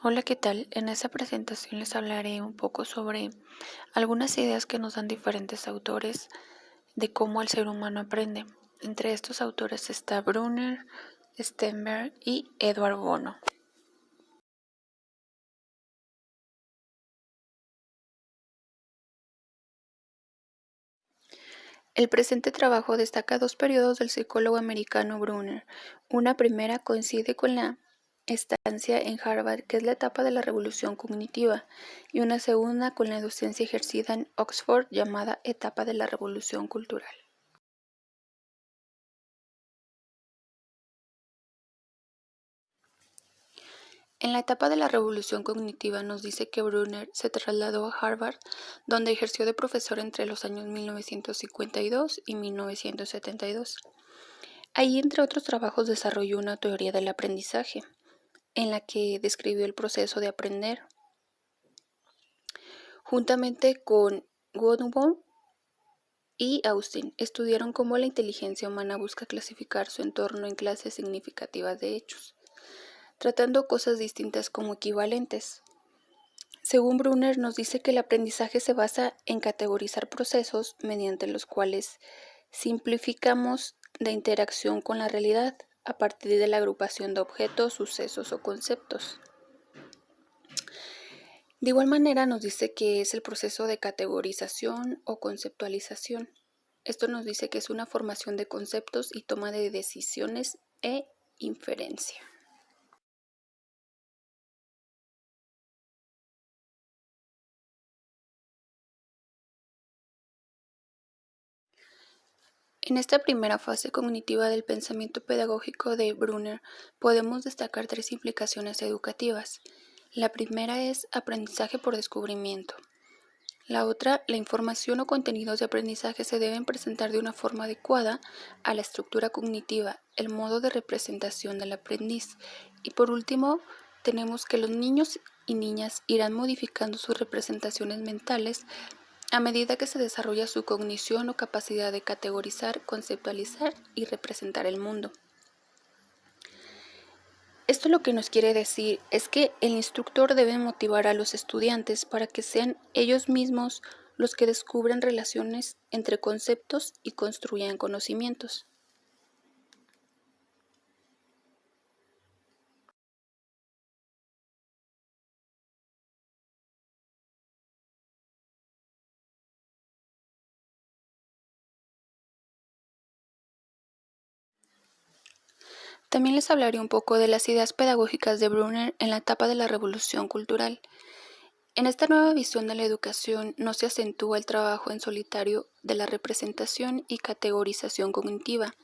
Hola, ¿qué tal? En esta presentación les hablaré un poco sobre algunas ideas que nos dan diferentes autores de cómo el ser humano aprende. Entre estos autores está Brunner, Stenberg y Edward Bono. El presente trabajo destaca dos periodos del psicólogo americano Brunner. Una primera coincide con la estancia en Harvard, que es la etapa de la revolución cognitiva, y una segunda con la docencia ejercida en Oxford, llamada etapa de la revolución cultural. En la etapa de la revolución cognitiva nos dice que Brunner se trasladó a Harvard, donde ejerció de profesor entre los años 1952 y 1972. Allí, entre otros trabajos, desarrolló una teoría del aprendizaje, en la que describió el proceso de aprender. Juntamente con Godwin y Austin, estudiaron cómo la inteligencia humana busca clasificar su entorno en clases significativas de hechos, tratando cosas distintas como equivalentes. Según Brunner, nos dice que el aprendizaje se basa en categorizar procesos mediante los cuales simplificamos la interacción con la realidad a partir de la agrupación de objetos, sucesos o conceptos. De igual manera nos dice que es el proceso de categorización o conceptualización. Esto nos dice que es una formación de conceptos y toma de decisiones e inferencia. En esta primera fase cognitiva del pensamiento pedagógico de Brunner podemos destacar tres implicaciones educativas. La primera es aprendizaje por descubrimiento. La otra, la información o contenidos de aprendizaje se deben presentar de una forma adecuada a la estructura cognitiva, el modo de representación del aprendiz. Y por último, tenemos que los niños y niñas irán modificando sus representaciones mentales a medida que se desarrolla su cognición o capacidad de categorizar, conceptualizar y representar el mundo. Esto lo que nos quiere decir es que el instructor debe motivar a los estudiantes para que sean ellos mismos los que descubran relaciones entre conceptos y construyan conocimientos. También les hablaré un poco de las ideas pedagógicas de Brunner en la etapa de la revolución cultural. En esta nueva visión de la educación no se acentúa el trabajo en solitario de la representación y categorización cognitiva.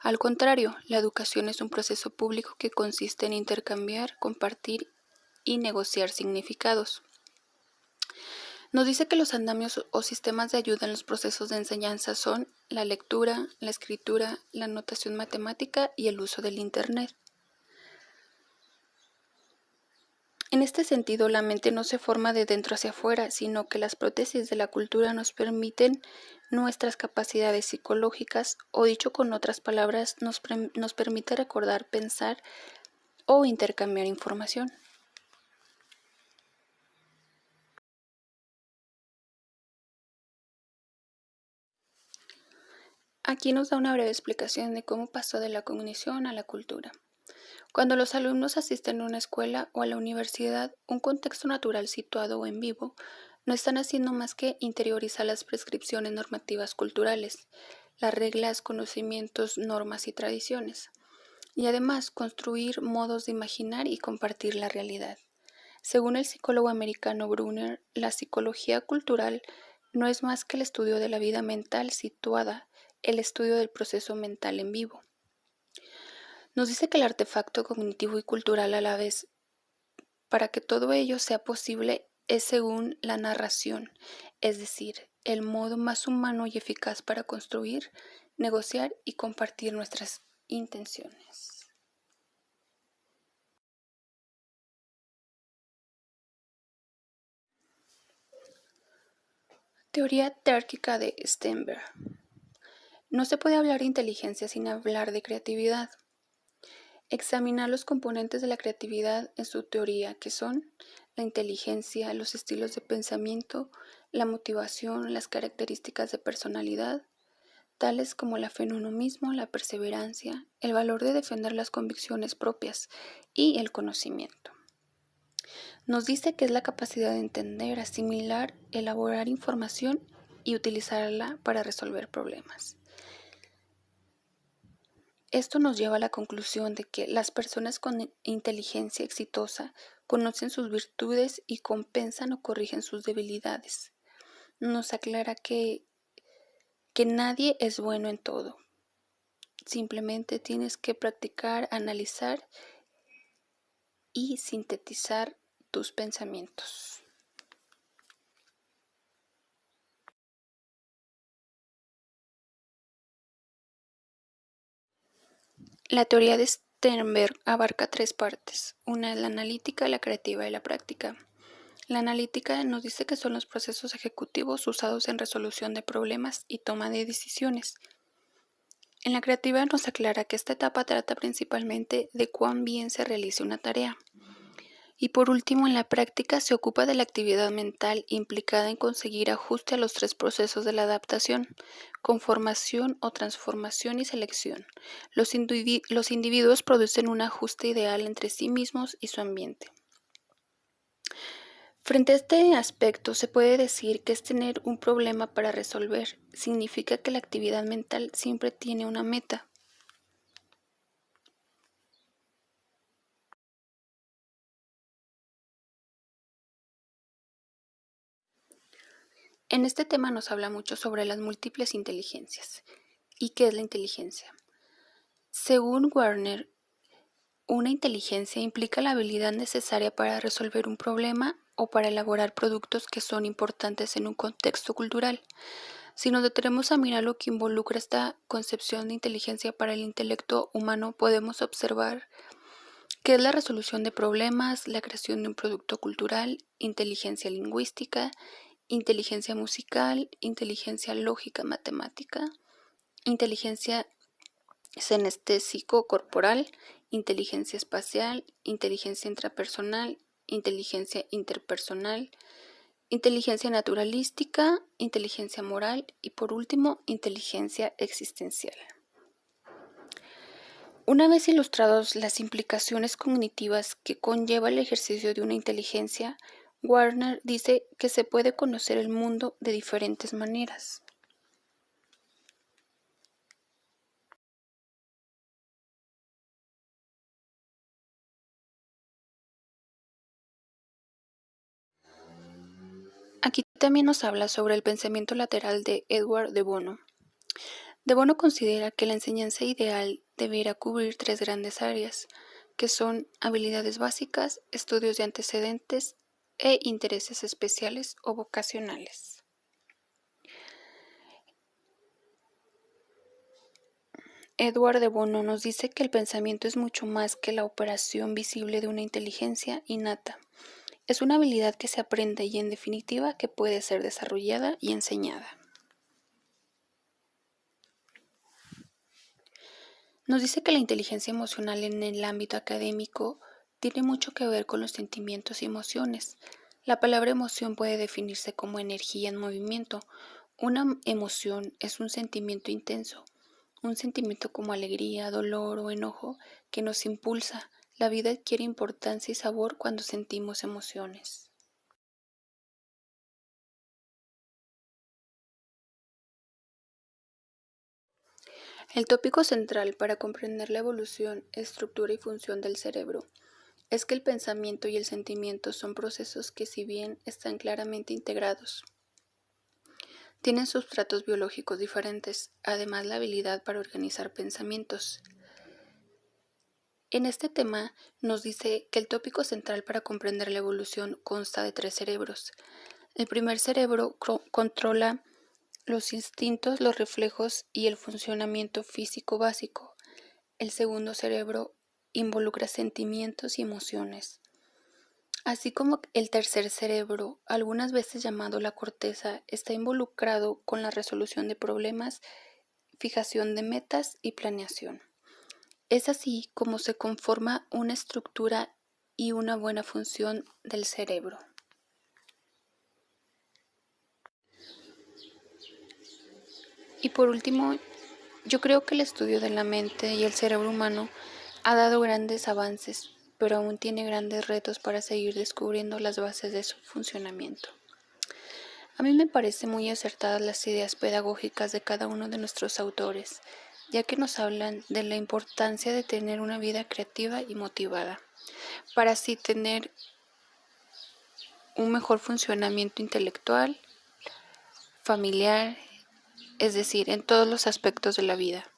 Al contrario, la educación es un proceso público que consiste en intercambiar, compartir y negociar significados. Nos dice que los andamios o sistemas de ayuda en los procesos de enseñanza son la lectura, la escritura, la notación matemática y el uso del Internet. En este sentido, la mente no se forma de dentro hacia afuera, sino que las prótesis de la cultura nos permiten nuestras capacidades psicológicas, o dicho con otras palabras, nos permite recordar, pensar o intercambiar información. Aquí nos da una breve explicación de cómo pasó de la cognición a la cultura. Cuando los alumnos asisten a una escuela o a la universidad, un contexto natural situado o en vivo, no están haciendo más que interiorizar las prescripciones normativas culturales, las reglas, conocimientos, normas y tradiciones, y además construir modos de imaginar y compartir la realidad. Según el psicólogo americano Brunner, la psicología cultural no es más que el estudio de la vida mental situada, el estudio del proceso mental en vivo. Nos dice que el artefacto cognitivo y cultural a la vez, para que todo ello sea posible, es según la narración, es decir, el modo más humano y eficaz para construir, negociar y compartir nuestras intenciones. Teoría tárquica de Stenberg. No se puede hablar de inteligencia sin hablar de creatividad. Examinar los componentes de la creatividad en su teoría, que son la inteligencia, los estilos de pensamiento, la motivación, las características de personalidad, tales como la fe en uno mismo, la perseverancia, el valor de defender las convicciones propias y el conocimiento. Nos dice que es la capacidad de entender, asimilar, elaborar información y utilizarla para resolver problemas. Esto nos lleva a la conclusión de que las personas con inteligencia exitosa conocen sus virtudes y compensan o corrigen sus debilidades. Nos aclara que nadie es bueno en todo. Simplemente tienes que practicar, analizar y sintetizar tus pensamientos. La teoría de Sternberg abarca tres partes. Una es la analítica, la creativa y la práctica. La analítica nos dice que son los procesos ejecutivos usados en resolución de problemas y toma de decisiones. En la creativa nos aclara que esta etapa trata principalmente de cuán bien se realice una tarea. Y por último, en la práctica se ocupa de la actividad mental implicada en conseguir ajuste a los tres procesos de la adaptación: conformación o transformación y selección. Los individuos producen un ajuste ideal entre sí mismos y su ambiente. Frente a este aspecto, se puede decir que es tener un problema para resolver. Significa que la actividad mental siempre tiene una meta. En este tema nos habla mucho sobre las múltiples inteligencias. ¿Y qué es la inteligencia? Según Werner, una inteligencia implica la habilidad necesaria para resolver un problema o para elaborar productos que son importantes en un contexto cultural. Si nos detenemos a mirar lo que involucra esta concepción de inteligencia para el intelecto humano, podemos observar que es la resolución de problemas, la creación de un producto cultural, inteligencia lingüística, inteligencia musical, inteligencia lógica matemática, inteligencia sinestésico-corporal, inteligencia espacial, inteligencia intrapersonal, inteligencia interpersonal, inteligencia naturalística, inteligencia moral y por último, inteligencia existencial. Una vez ilustrados las implicaciones cognitivas que conlleva el ejercicio de una inteligencia, Werner dice que se puede conocer el mundo de diferentes maneras. Aquí también nos habla sobre el pensamiento lateral de Edward de Bono. De Bono considera que la enseñanza ideal deberá cubrir tres grandes áreas, que son habilidades básicas, estudios de antecedentes e intereses especiales o vocacionales. Edward de Bono nos dice que el pensamiento es mucho más que la operación visible de una inteligencia innata. Es una habilidad que se aprende y, en definitiva, que puede ser desarrollada y enseñada. Nos dice que la inteligencia emocional en el ámbito académico tiene mucho que ver con los sentimientos y emociones. La palabra emoción puede definirse como energía en movimiento. Una emoción es un sentimiento intenso, un sentimiento como alegría, dolor o enojo que nos impulsa. La vida adquiere importancia y sabor cuando sentimos emociones. El tópico central para comprender la evolución, estructura y función del cerebro es que el pensamiento y el sentimiento son procesos que, si bien están claramente integrados, tienen sustratos biológicos diferentes, además la habilidad para organizar pensamientos. En este tema nos dice que el tópico central para comprender la evolución consta de tres cerebros. El primer cerebro controla los instintos, los reflejos y el funcionamiento físico básico. El segundo cerebro involucra sentimientos y emociones. Así como el tercer cerebro, algunas veces llamado la corteza, está involucrado con la resolución de problemas, fijación de metas y planeación. Es así como se conforma una estructura y una buena función del cerebro. Y por último, yo creo que el estudio de la mente y el cerebro humano ha dado grandes avances, pero aún tiene grandes retos para seguir descubriendo las bases de su funcionamiento. A mí me parecen muy acertadas las ideas pedagógicas de cada uno de nuestros autores, ya que nos hablan de la importancia de tener una vida creativa y motivada, para así tener un mejor funcionamiento intelectual, familiar, es decir, en todos los aspectos de la vida.